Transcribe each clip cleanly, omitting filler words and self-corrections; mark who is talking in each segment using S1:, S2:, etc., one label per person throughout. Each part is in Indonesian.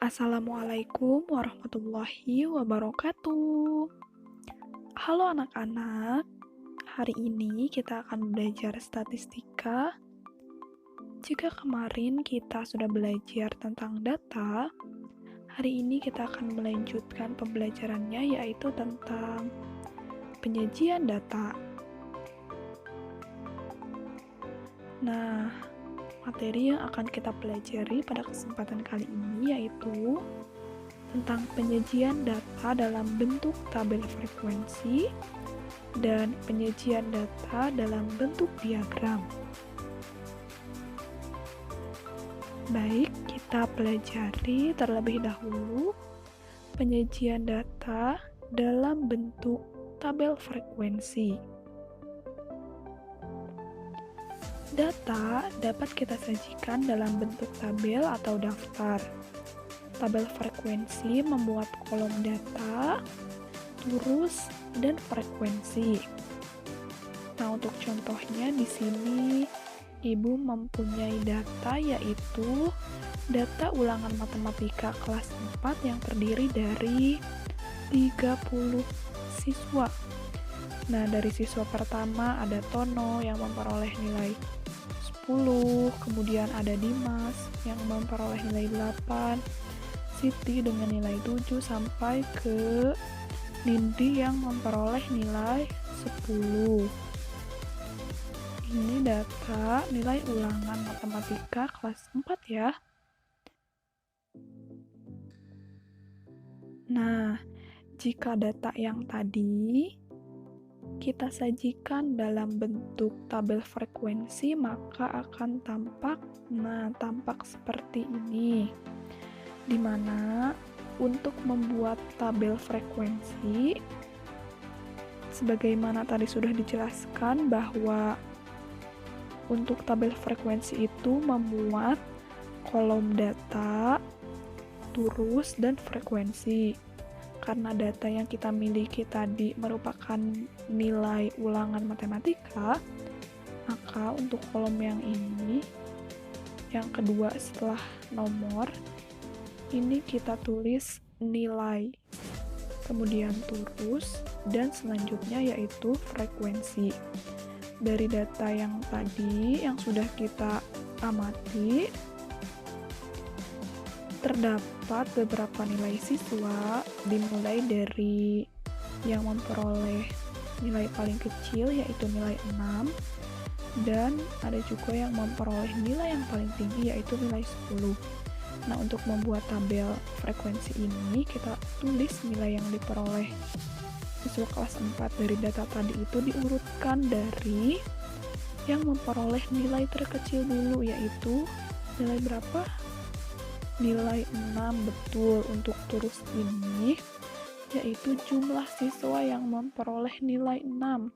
S1: Assalamualaikum warahmatullahi wabarakatuh. Halo anak-anak, hari ini kita akan belajar statistika. Jika kemarin kita sudah belajar tentang data, hari ini kita akan melanjutkan pembelajarannya yaitu tentang penyajian data. Nah, materi yang akan kita pelajari pada kesempatan kali ini yaitu tentang penyajian data dalam bentuk tabel frekuensi dan penyajian data dalam bentuk diagram. Baik, kita pelajari terlebih dahulu penyajian data dalam bentuk tabel frekuensi. Data dapat kita sajikan dalam bentuk tabel atau daftar. Tabel frekuensi membuat kolom data, turus, dan frekuensi. Nah, untuk contohnya di sini Ibu mempunyai data yaitu data ulangan matematika kelas 4 yang terdiri dari 30 siswa. Nah, dari siswa pertama ada Tono yang memperoleh nilai 10, kemudian ada Dimas yang memperoleh nilai 8, Siti dengan nilai 7 sampai ke Nindi yang memperoleh nilai 10. Ini data nilai ulangan matematika kelas 4 ya. Nah, jika data yang tadi kita sajikan dalam bentuk tabel frekuensi, maka akan tampak seperti ini. Di mana untuk membuat tabel frekuensi, sebagaimana tadi sudah dijelaskan bahwa untuk tabel frekuensi itu memuat kolom data, turus, dan frekuensi. Karena data yang kita miliki tadi merupakan nilai ulangan matematika, maka untuk kolom yang ini, yang kedua setelah nomor, ini kita tulis nilai, kemudian turus, dan selanjutnya yaitu frekuensi. Dari data yang tadi yang sudah kita amati, terdapat beberapa nilai siswa dimulai dari yang memperoleh nilai paling kecil yaitu nilai 6 dan ada juga yang memperoleh nilai yang paling tinggi yaitu nilai 10. Nah, untuk membuat tabel frekuensi ini kita tulis nilai yang diperoleh siswa kelas 4 dari data tadi itu diurutkan dari yang memperoleh nilai terkecil dulu yaitu nilai berapa? Nilai 6, betul. Untuk turus ini yaitu jumlah siswa yang memperoleh nilai 6.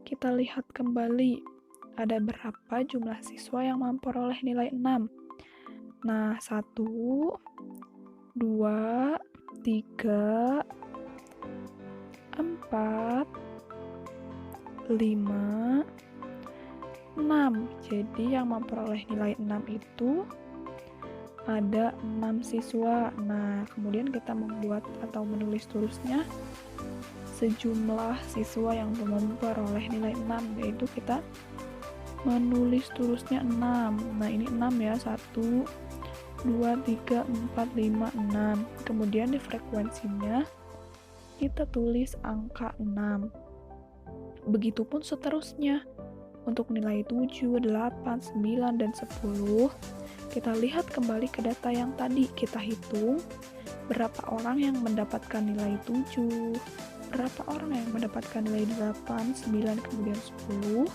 S1: Kita lihat kembali ada berapa jumlah siswa yang memperoleh nilai 6. Nah, 1, 2, 3, 4, 5, 6. Jadi yang memperoleh nilai 6 itu ada 6 siswa. Nah, kemudian kita membuat atau menulis turusnya sejumlah siswa yang memperoleh nilai 6, yaitu kita menulis turusnya 6. Nah, ini 6 ya, 1, 2, 3, 4, 5, 6. Kemudian di frekuensinya kita tulis angka 6. Begitupun seterusnya. Untuk nilai 7, 8, 9, dan 10, kita lihat kembali ke data yang tadi. Kita hitung berapa orang yang mendapatkan nilai 7, berapa orang yang mendapatkan nilai 8, 9, kemudian 10.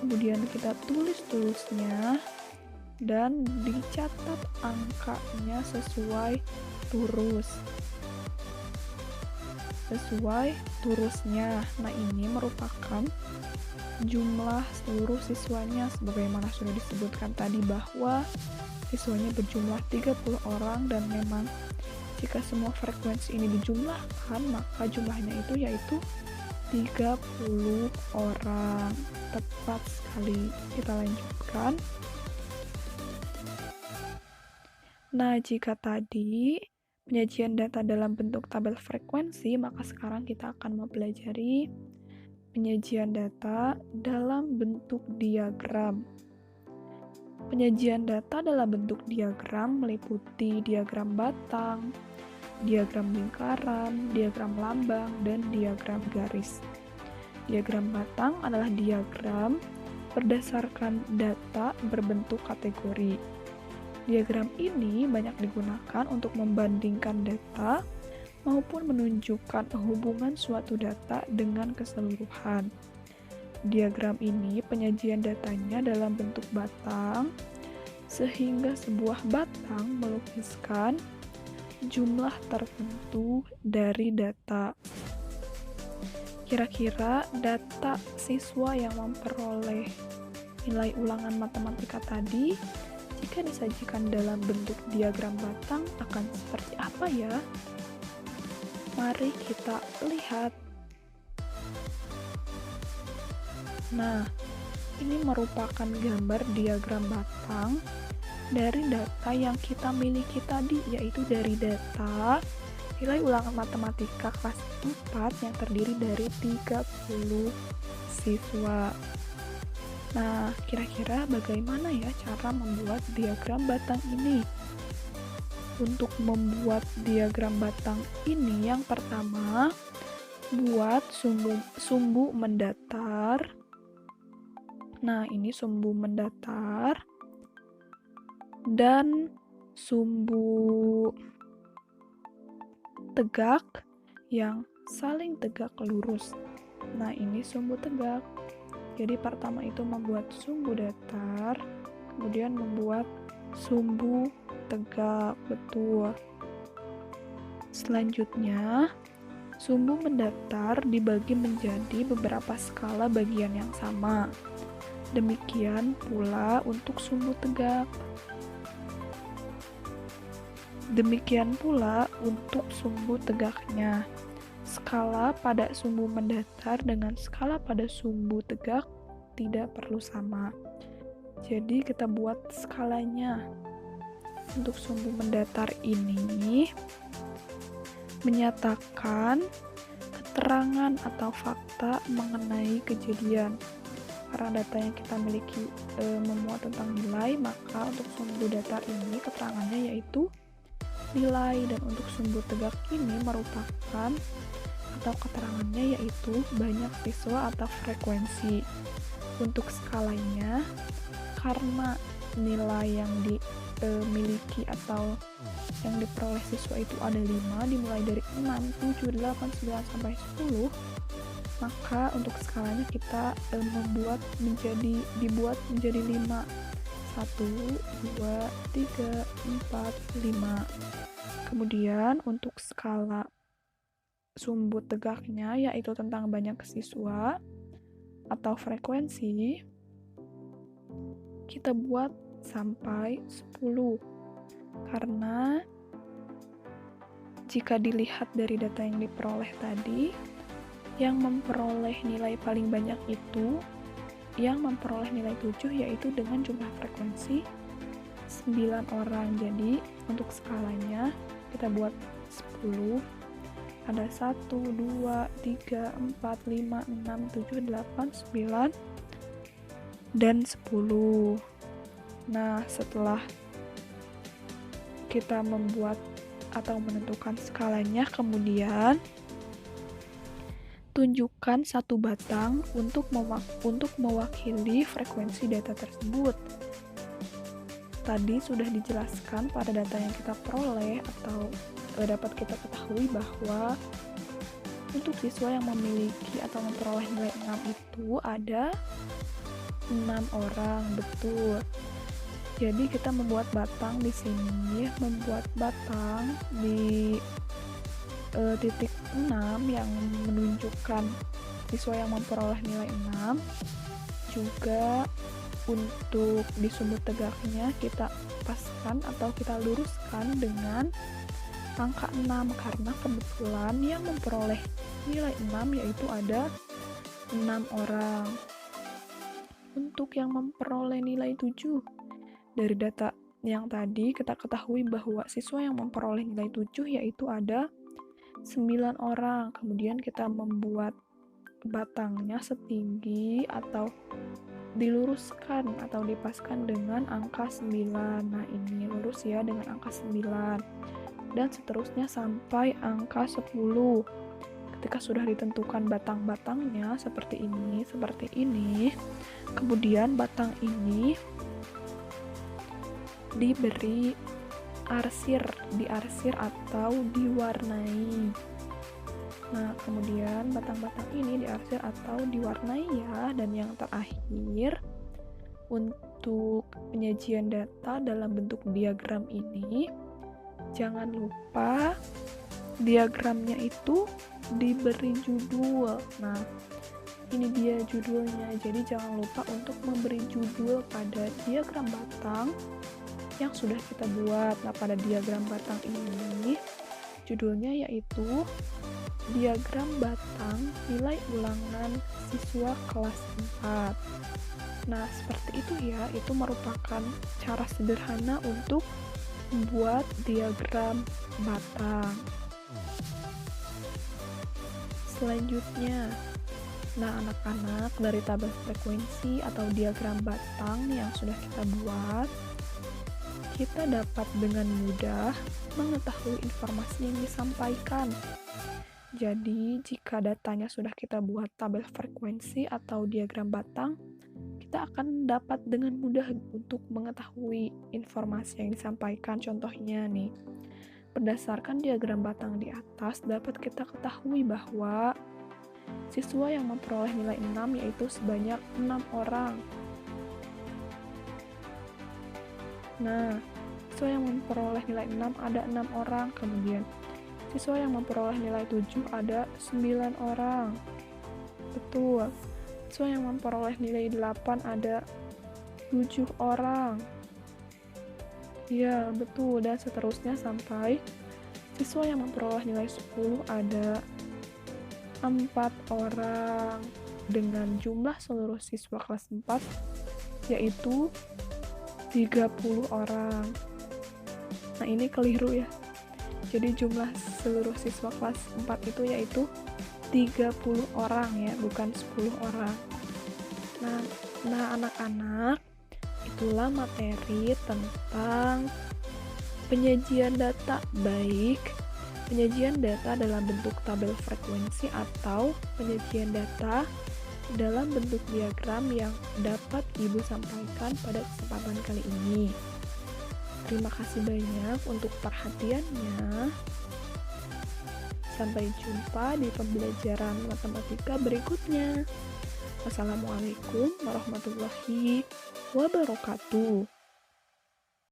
S1: Kemudian kita tulis turusnya dan dicatat angkanya sesuai turusnya. Nah, ini merupakan jumlah seluruh siswanya sebagaimana sudah disebutkan tadi bahwa siswanya berjumlah 30 orang dan memang jika semua frekuensi ini dijumlahkan maka jumlahnya itu yaitu 30 orang. Tepat sekali. Kita lanjutkan. Nah, jika tadi penyajian data dalam bentuk tabel frekuensi, maka sekarang kita akan mempelajari penyajian data dalam bentuk diagram. Penyajian data dalam bentuk diagram meliputi diagram batang, diagram lingkaran, diagram lambang, dan diagram garis. Diagram batang adalah diagram berdasarkan data berbentuk kategori. Diagram ini banyak digunakan untuk membandingkan data maupun menunjukkan hubungan suatu data dengan keseluruhan. Diagram ini penyajian datanya dalam bentuk batang, sehingga sebuah batang melukiskan jumlah tertentu dari data. Kira-kira data siswa yang memperoleh nilai ulangan matematika tadi jika disajikan dalam bentuk diagram batang akan seperti apa ya? Mari kita lihat. Nah, ini merupakan gambar diagram batang dari data yang kita miliki tadi, yaitu dari data nilai ulangan matematika kelas 4 yang terdiri dari 30 siswa. Nah, kira-kira bagaimana ya cara membuat diagram batang ini? Untuk membuat diagram batang ini, yang pertama, buat sumbu mendatar. Nah, ini sumbu mendatar dan sumbu tegak yang saling tegak lurus. Nah, ini sumbu tegak. Jadi pertama itu membuat sumbu datar, kemudian membuat sumbu tegak, betul. Selanjutnya, sumbu mendatar dibagi menjadi beberapa skala bagian yang sama. Demikian pula untuk sumbu tegak. Demikian pula untuk sumbu tegaknya. Skala pada sumbu mendatar dengan skala pada sumbu tegak tidak perlu sama. Jadi kita buat skalanya. Untuk sumbu mendatar ini menyatakan keterangan atau fakta mengenai kejadian. Karena data yang kita miliki memuat tentang nilai, maka untuk sumbu datar ini keterangannya yaitu nilai, dan untuk sumbu tegak ini merupakan atau keterangannya yaitu banyak siswa atau frekuensi. Untuk skalanya, karena nilai yang dimiliki atau yang diperoleh siswa itu ada 5, dimulai dari 6, 7, 8, 9, sampai 10, maka untuk skalanya kita dibuat menjadi 5. 1, 2, 3, 4, 5. Kemudian untuk skala sumbu tegaknya yaitu tentang banyak siswa atau frekuensi, kita buat sampai 10. Karena jika dilihat dari data yang diperoleh tadi, yang memperoleh nilai paling banyak itu yang memperoleh nilai 7, yaitu dengan jumlah frekuensi 9 orang. Jadi untuk skalanya kita buat 10. Ada 1, 2, 3, 4, 5, 6, 7, 8, 9, dan 10. Nah, setelah kita membuat atau menentukan skalanya, kemudian tunjukkan satu batang untuk mewakili frekuensi data tersebut. Tadi sudah dijelaskan pada data yang kita peroleh atau dapat kita ketahui bahwa untuk siswa yang memiliki atau memperoleh nilai 6 itu ada 6 orang, betul. Jadi kita membuat batang di sini, membuat batang di titik 6 yang menunjukkan siswa yang memperoleh nilai 6. Juga untuk di sumbu tegaknya kita paskan atau kita luruskan dengan angka 6 karena kebetulan yang memperoleh nilai 6 yaitu ada 6 orang. Untuk yang memperoleh nilai 7 dari data yang tadi kita ketahui bahwa siswa yang memperoleh nilai 7 yaitu ada 9 orang. Kemudian kita membuat batangnya setinggi atau diluruskan atau dipaskan dengan angka 9. Nah, ini lurus ya dengan angka 9. Dan seterusnya sampai angka 10. Ketika sudah ditentukan batang-batangnya seperti ini, kemudian batang ini diberi diarsir atau diwarnai. Nah, kemudian batang-batang ini diarsir atau diwarnai ya. Dan yang terakhir, untuk penyajian data dalam bentuk diagram ini, jangan lupa diagramnya itu diberi judul. Nah, ini dia judulnya. Jadi jangan lupa untuk memberi judul pada diagram batang yang sudah kita buat. Nah, pada diagram batang ini judulnya yaitu diagram batang nilai ulangan siswa kelas 4. Nah, seperti itu ya. Itu merupakan cara sederhana untuk membuat diagram batang. Selanjutnya, nah anak-anak, dari tabel frekuensi atau diagram batang yang sudah kita buat, kita dapat dengan mudah mengetahui informasi yang disampaikan. Jadi, jika datanya sudah kita buat tabel frekuensi atau diagram batang, kita akan dapat dengan mudah untuk mengetahui informasi yang disampaikan. Contohnya nih, berdasarkan diagram batang di atas, dapat kita ketahui bahwa siswa yang memperoleh nilai 6 yaitu sebanyak 6 orang. Nah, siswa yang memperoleh nilai 6 ada 6 orang. Kemudian, siswa yang memperoleh nilai 7 ada 9 orang. Betul. Siswa yang memperoleh nilai 8 ada 7 orang. Ya, betul. Dan seterusnya sampai siswa yang memperoleh nilai 10 ada 4 orang. Dengan jumlah seluruh siswa kelas 4 yaitu 30 orang. Nah, ini keliru ya. Jadi jumlah seluruh siswa kelas 4 itu yaitu 30 orang ya, bukan 10 orang. Nah anak-anak, itulah materi tentang penyajian data, baik penyajian data dalam bentuk tabel frekuensi atau penyajian data dalam bentuk diagram yang dapat Ibu sampaikan pada kesempatan kali ini. Terima kasih banyak untuk perhatiannya. Sampai jumpa di pembelajaran matematika berikutnya. Wassalamualaikum warahmatullahi wabarakatuh.